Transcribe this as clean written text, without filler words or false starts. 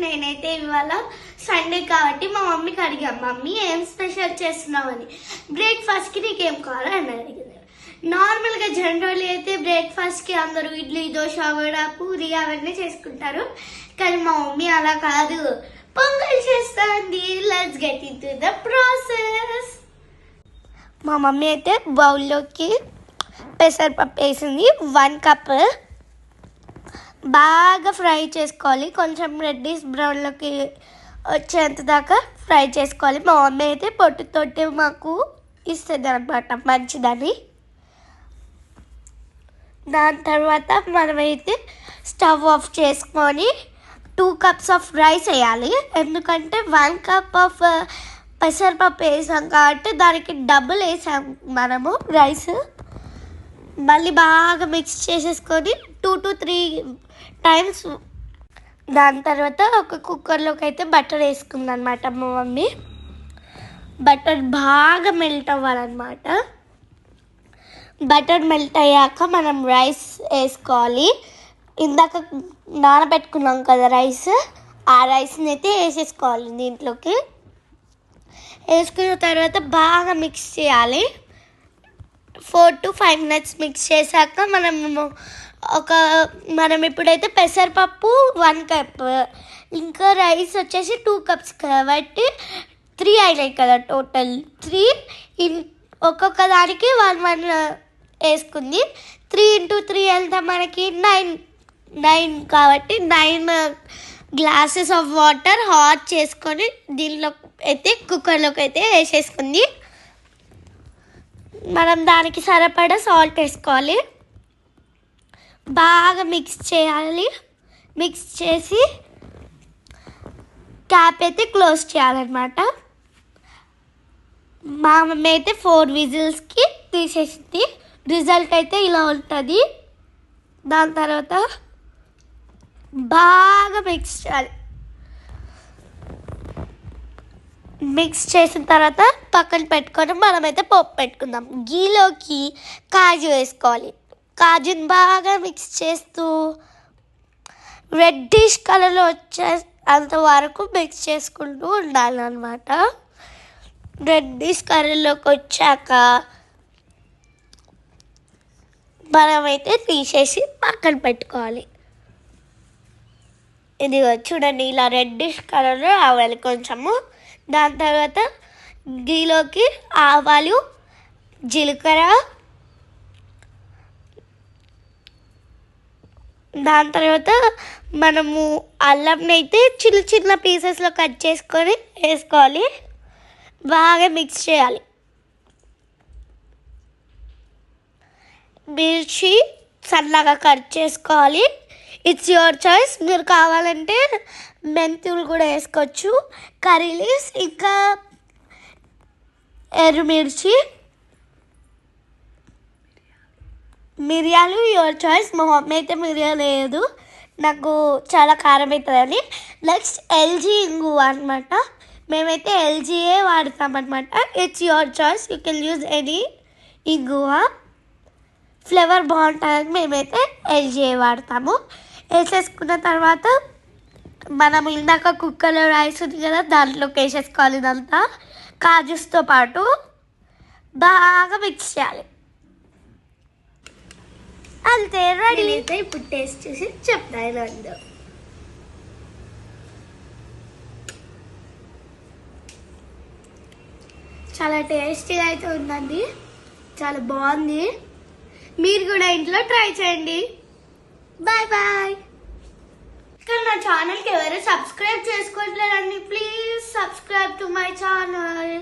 నేనైతే ఇవాళ సండే కాబట్టి మా మమ్మీకి అడిగాం, మమ్మీ ఏం స్పెషల్ చేస్తున్నావు అని. బ్రేక్ఫాస్ట్కి నీకేం కావాలో అని అడిగింది. నార్మల్గా జనరల్ అయితే బ్రేక్ఫాస్ట్కి అందరూ ఇడ్లీ, దోశ, వడ, పూరి అవన్నీ చేసుకుంటారు. కానీ మా మమ్మీ అలా కాదు, పొంగల్ చేస్తుంది. Let's get into the process. మా మమ్మీ అయితే బౌల్లోకి పెసరపప్పు వేసింది. 1 కప్ బాగా ఫ్రై చేసుకోవాలి. కొంచెం రెడ్డిష్ బ్రౌన్లోకి వచ్చేంత దాకా ఫ్రై చేసుకోవాలి. మా మమ్మీ అయితే పొట్టుతోటి మాకు ఇస్తుంది అనమాట, మంచిదని. దాని తర్వాత మనమైతే స్టవ్ ఆఫ్ చేసుకొని 2 కప్స్ ఆఫ్ రైస్ వేయాలి. ఎందుకంటే 1 కప్ ఆఫ్ పెసరపప్పు వేసాం కాబట్టి దానికి డబుల్ వేసాం మనము రైస్. మళ్ళీ బాగా మిక్స్ చేసేసుకొని 2 to 3 టైమ్స్. దాని తర్వాత ఒక కుక్కర్లోకి అయితే బటర్ వేసుకుంది అనమాట మా మమ్మీ. బటర్ బాగా మెల్ట్ అవ్వాలన్నమాట. బటర్ మెల్ట్ అయ్యాక మనం రైస్ వేసుకోవాలి. ఇందాక నానబెట్టుకున్నాం కదా రైస్, ఆ రైస్ని అయితే వేసేసుకోవాలి దీంట్లోకి. వేసుకున్న తర్వాత బాగా మిక్స్ చేయాలి. 4 to 5 minutes మిక్స్ చేశాక మనం ఇప్పుడైతే పెసరపప్పు 1 కప్, ఇంకా రైస్ వచ్చేసి 2 కప్స్ కాబట్టి 3 అయినాయి కదా టోటల్. 3 ఒక్కొక్క దానికి 1 వేసుకుంది. 3 into 3 వెళ్తే మనకి 9 కాబట్టి 9 గ్లాసెస్ ఆఫ్ వాటర్ హాట్ చేసుకొని దీనిలో అయితే కుక్కర్లోకి అయితే వేసేసుకుంది. మనం దానికి సరిపడా సాల్ట్ వేసుకోవాలి. బాగా మిక్స్ చేయాలి. మిక్స్ చేసి క్యాప్ అయితే క్లోజ్ చేయాలన్నమాట. మా మమ్మీ అయితే 4 విజిల్స్కి తీసేసింది. రిజల్ట్ అయితే ఇలా ఉంటుంది. దాని తర్వాత బాగా మిక్స్ చేయాలి. మిక్స్ చేసిన తర్వాత పక్కన పెట్టుకొని మనమైతే పోపు పెట్టుకుందాం. గీలోకి కాజు వేసుకోవాలి. కాజుని బాగా మిక్స్ చేస్తూ రెడ్డిష్ కలర్లో వచ్చే అంతవరకు మిక్స్ చేసుకుంటూ ఉండాలన్నమాట. రెడ్డిష్ కలర్లోకి వచ్చాక మనమైతే తీసేసి పక్కన పెట్టుకోవాలి. ఇది చూడండి, ఇలా రెడ్డిష్ కలర్లో రావాలి కొంచెము. దాని తర్వాత గీలోకి ఆవాలు, జీలకర్ర, దాని తర్వాత మనము అల్లంని అయితే చిన్న చిన్న పీసెస్లో కట్ చేసుకొని వేసుకోవాలి. బాగా మిక్స్ చేయాలి. మిర్చి సన్నగా కట్ చేసుకోవాలి. It's your choice. మీరు కావాలంటే మెంతులు కూడా వేసుకోవచ్చు, కర్రీ లీవ్స్, ఇంకా ఎర్రమిర్చి, మిరియాలు యువర్ చాయిస్. మా మమ్మీ అయితే మిరియాలు వేయదు, నాకు చాలా కారం అవుతుందని. నెక్స్ట్ ఎల్జీ ఇంగువ అనమాట. మేమైతే ఎల్జీయే వాడతామన్నమాట. It's your choice, you can use any ఇంగువ. ఫ్లేవర్ బాగుంటుందని మేమైతే ఎల్జీయే వాడతాము. వేసేసుకున్న తర్వాత మనం ఇందాక కుక్కర్లో రైస్ ఉంది కదా, దాంట్లోకి వేసేసుకోవాలి. ఇదంతా కాజుస్తో పాటు బాగా మిక్స్ చేయాలి. అంతే, రెడీ. అయితే ఇప్పుడు టేస్ట్ చేసి చెప్తాను అండి. చాలా టేస్టీగా అయితే ఉందండి, చాలా బాగుంది. మీరు కూడా ఇంట్లో ట్రై చేయండి. Bye bye. కానీ నా ఛానల్కి ఎవరు సబ్స్క్రైబ్ చేసుకోవట్లేదండి, please subscribe to my channel.